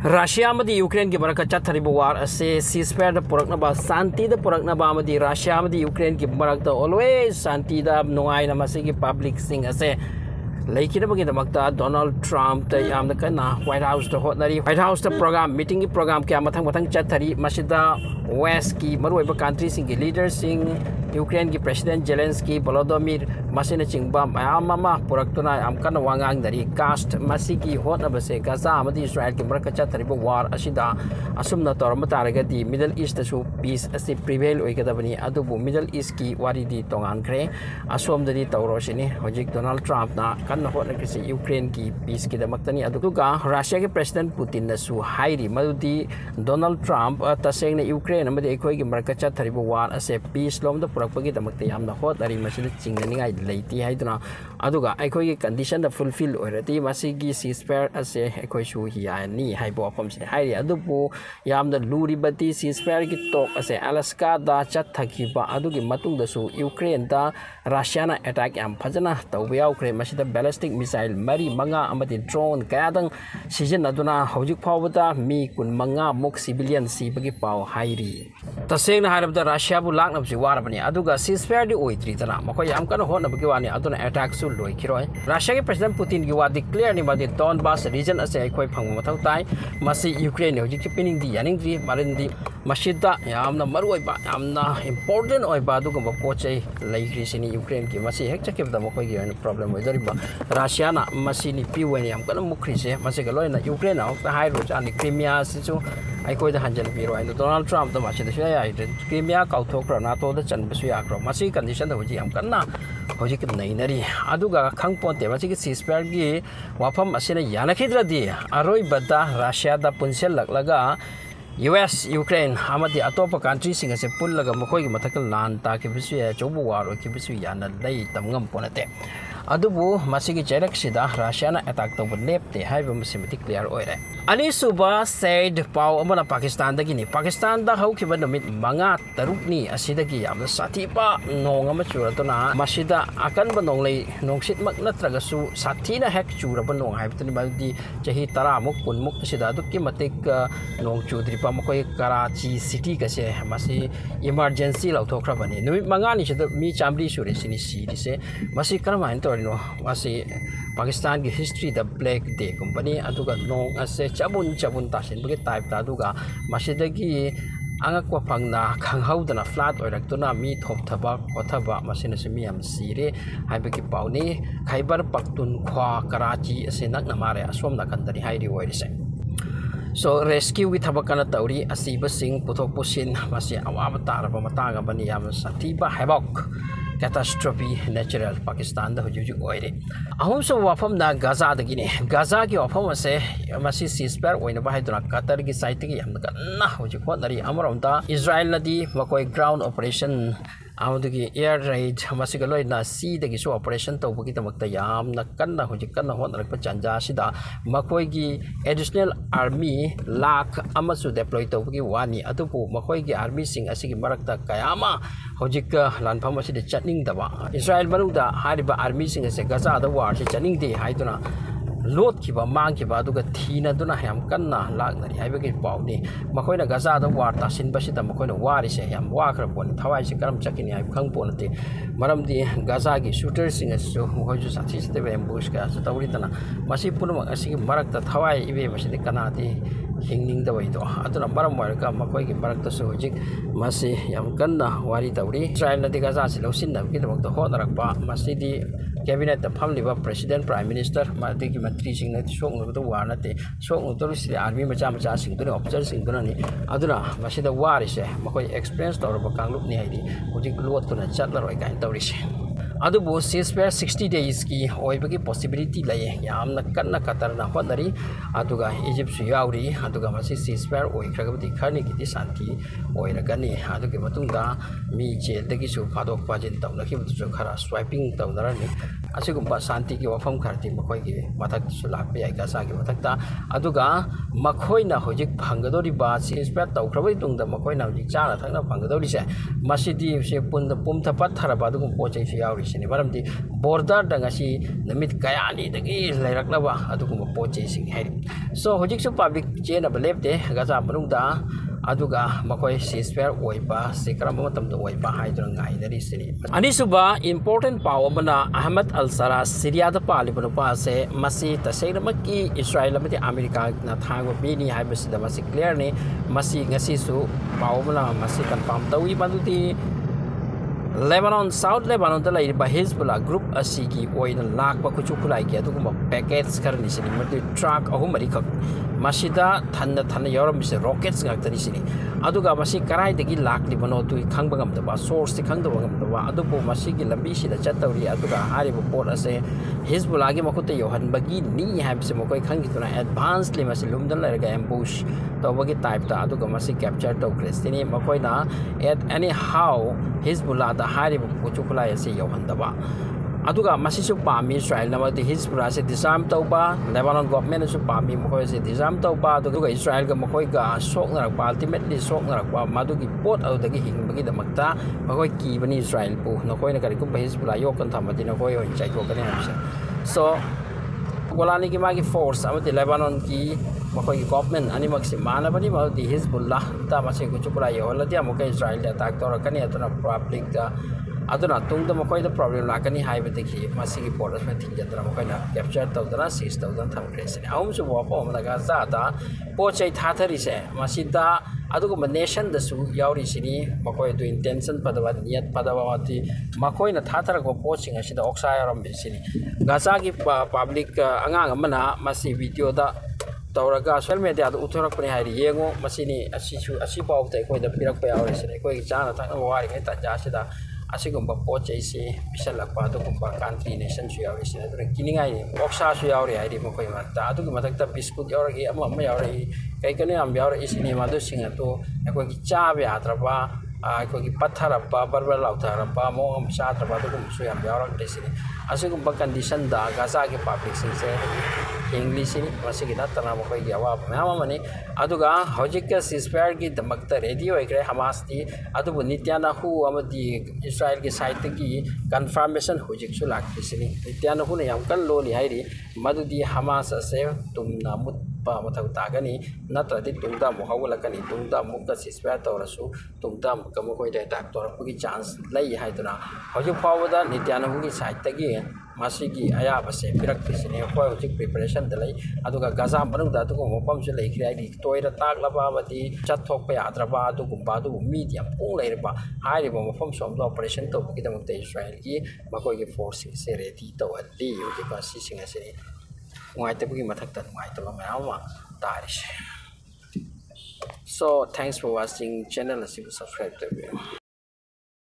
Russia amadi Ukraine ki maraka chathariba war ase ceasefire da puraknaba santi da puraknaba amadi Russia amadi Ukraine ki marakta always santi da nungai na masigi public sing ase leikina bagi damakta Donald Trump ta yamna kana White House da hotnari White House da program meeting ki program kya mathang chathari masida West ki maruiba country sing ki leaders sing Ukraine ki President Zelensky Volodymyr masina chingba mama puraktuna amkan wangang dari cast masigi hotna base Gaza amadi Israel ki maraka chathariba war asida asumna torma taragadi Middle East su peace ase prevail oigadabani adubu Middle East ki wari di tongan kre asom dari tawrosini hojik Donald Trump na kan hotna kisi Ukraine ki peace ki damaktani aduga Russia ki President Putin na su hairi madudi Donald Trump taseng na Ukraine amadi ekoi ki maraka chathariba war ase peace lom da purakpagi damakta yamna hot ari masina chingningai leiti haiduna aduga ekoi ki condition da fulfill oirati masigi ceasefire ase ekoi su hiani haibo apam se hairi adubu yamna luribati ceasefire ki tok ase Alaska da chathakiba adugi matung da su Ukraine da Russia na attack yam phajana tawya Ukraine masida ballistic missile mari manga amadi drone kayadang season aduna hojik phawda mi kun manga muk civilian sibagi paw hairi taseng na harabda Russia bu lakna si warabani aduga ceasefire di oitri tana mako yam kana hona bagi wani aduna attack sul loi kiroi Russia ki President Putin gi wa declare ni madi Donbas region ase ekoi phang mathau tai masi Ukraine hojik ki pining di yaning di marindi masida yamna maroi ba yamna important oi ba aduga pochei leikri sini Ukraine ki masi hek chakib da mako gi problem oi dari ba Russia na masi ni piwen yam kana mukri se masi ga loi na Ukraine na ta hai ro ani Crimea sisu aikoi da hanjal biro ai Donald Trump da masi da ya Crimea kauthokra NATO da chan basu ya kro masi condition da hoji yam kana hoji ki nei nari aduga khangpon te masi ki ceasefire gi wafam asina yana khidradi aroi bada Russia da punsel laklaga US Ukraine amadi atopa country singa se pullaga makoi gi mathakal lan ta ki bisu ya chobu waro ki bisu yana lei tamngam ponate adubu masigi cherak sida Russia na attack to lepte haiba masimati clear oire ani suba said pau amana Pakistan da gini Pakistan da hau kiba namit manga taruk ni asida gi yamna sati pa nong ama churatona masida akan ba nong lei nongsit mak natraga su sati na hek chura ba nong haibtani baldi chahi tara muk kun muk sida dukki matik nong chudri pa makoi Karachi city ka se masi emergency lau thokra bani numi manga ni sida mi chamri sure sini si se masi karma to no masi Pakistan ki history the Black Day company aduga nong ase chabun tasin bagi type ta aduga masidagi angak wa phangna khanghaudana flat oiraktuna mi thop thaba kothaba masina simi am sire haibaki pauni Khyber Pakhtunkhwa Karachi ase nakna mare asom na kandari hairi oirise so rescue with habakana tauri asiba sing puthok pusin masi awaba taraba mataga bani yam satiba habok catastrophe natural Pakistan da huju oire ahum so wafam na Gaza da gine Gaza ki wafam ase masi ceasefire oina ba haiduna Qatar ki site ki yam na huju khonari amaronda Israel na di makoi ground operation amdugi air raid masiga loina sea dagi so operation to bugi tamakta yam na kanna huji kanna honrak pa chanja sida makoi gi additional army lakh amasu deploy to bugi wani atupu makoi gi army sing asigi marakta kayama hojik lanpham asidi chatning daba Israel manuda hariba army sing ase Gaza da war si chaning de haiduna lot kiba mang kiba aduga thina duna yam kanna lagnari haibagi pawni makoina Gaza da war ta sin basida makoina wari se yam wakra pon thawai se karam chakini haib khang ponate maramdi Gaza gi shooters sing asu hoju sathi ste be ambush ka su tawri tana masi punama asigi marakta thawai ibe masidi kanati hingning da waido aduna maram warka makoi gi marakta su hojik masi yam kanna wari tawri Israel na di Gaza se losin na ki tabak to hodarakpa masidi cabinet the family of president prime minister madi ki mantri sing na sok no to war na te sok no to si army macha sing to officer sing to ni aduna masida war se makoi experience to ro bakang ni haidi hojik lot to na chat la roi kain tawri se adubu ceasefire 60 days ki oibagi possibility laye yamna kanna katarna hodari aduga Egypt su yauri aduga masi ceasefire oikragabdi khani ki santi oiragani adugi matungda mi jail dagi su phadok pajin tawna ki butu khara swiping tawnarani asigumba santi ki wafam kharti makoi ki mathak su lakpe ai Gaza ki mathakta aduga makhoina hojik phangadori ba ceasefire tawkhrabai tungda makhoina hojik chara thakna phangadori se masidi se punda pumtha pathara ba adugum pochai su yauri sini maram di border da ngasi namit kaya ni dagi lairaknaba aduguma poche sing hairi so hojik su public chain of left de gaza manungda aduga makoi ceasefire oiba sikram matam do oiba haidron ngai dari sini ani suba important power mana Ahmad al-Sara Syria da pali banu pa se masi taseira maki Israel amati America na thangwa bini haibasi da masi clear ni masi ngasi su power mana masi confirm tawi banduti Lebanon South Lebanon da lai ba Hezbollah group asigi oina lakba kuchu kulai ki aduguma packets karni sini madu truck ahum mari khak masida thanna yoram bise rockets ngaktani sini aduga masi karai degi lakli bano tu khangba ngam da ba source ti khangda ngam da ba adubu masi gi lambi sida chatawri aduga hari bo port ase Hezbollah gi makute yohan bagi ni habse mokoi khangi tuna advanced li masi lumdan la ga ambush tawagi type ta aduga masi capture to kristini makoi na at anyhow Hezbollah da hari bo kuchu kulai ase yohan da ba aduga masi su pami Israel namati Hezbollah se disarm tawba Lebanon government su pami mokoi se disarm tawba aduga Israel ga mokoi ga sok narak pa ultimately sok narak pa madugi pot adagi hing bagi da makta mokoi ki bani Israel pu nokoi na kari kum Hezbollah yok kan thamati nokoi on chai ko kani hamsa so golani ki magi force amati Lebanon ki mokoi ki government ani maksi mana bani madi Hezbollah ta masi ku chukura yo la dia mokoi Israel da attack tor kani atuna public da aduna tungda mokoi da problem la kani haiba deki masi ki borders ma thinjadra mokoi na capture tawdana seize tawdan tham kresini aum su bo po ma ga za da po chai thatari se masi da aduga nation da su yauri sini mokoi do intention padawa niyat padawa wati mokoi na thatara ko poching asida oxa yaram be sini gaza ki public angang amana masi video da tawraga social media da utorak pani hari yengo masini asi paw ta koi da pirak pa yauri sini koi chana ta wari ngai ta ja sida asigumba poche isi bisa lakpa to kumba country nation su yauri sini da kiningai oxa su yauri hari mokoi ma ta adu matak ta biscuit yauri amma yauri kai kani am yauri sini ma do singa to koi ki cha be atraba koi ki patharaba barbar lautaraba mo am cha atraba to kum su yam yauri desini asigumba condition da gaza ke public se English ini masih kita tanah mokoi ki awa mama mani aduga hojik ka ceasefire ki damakta radio ekre Hamas di adubu nityana hu amadi Israel ki side ki confirmation hojik su lakti sini nityana hu ne yam kan lo ni hairi madudi Hamas ase tumna mut pa mathau tagani natradi tungda mo hawlakani tungda mukka ceasefire tawrasu tungda mukka mokoi da attack torapki chance lai haiduna hojik fawada nityana hu ki side tagi masigi ayaba se pirak pisini ko hojik preparation dalai aduga gaza manung da tuko mopam su lai khri ai toira tak laba mati chat thok pa yadraba adu gumba du medium pung lai ba hai ri mopam som do operation to ki damuk te Israel ki makoi ki force se ready to ali ki pa si singa se ngai te bugi mathak ta ngai to ma ma tarish so thanks for watching channel asi subscribe to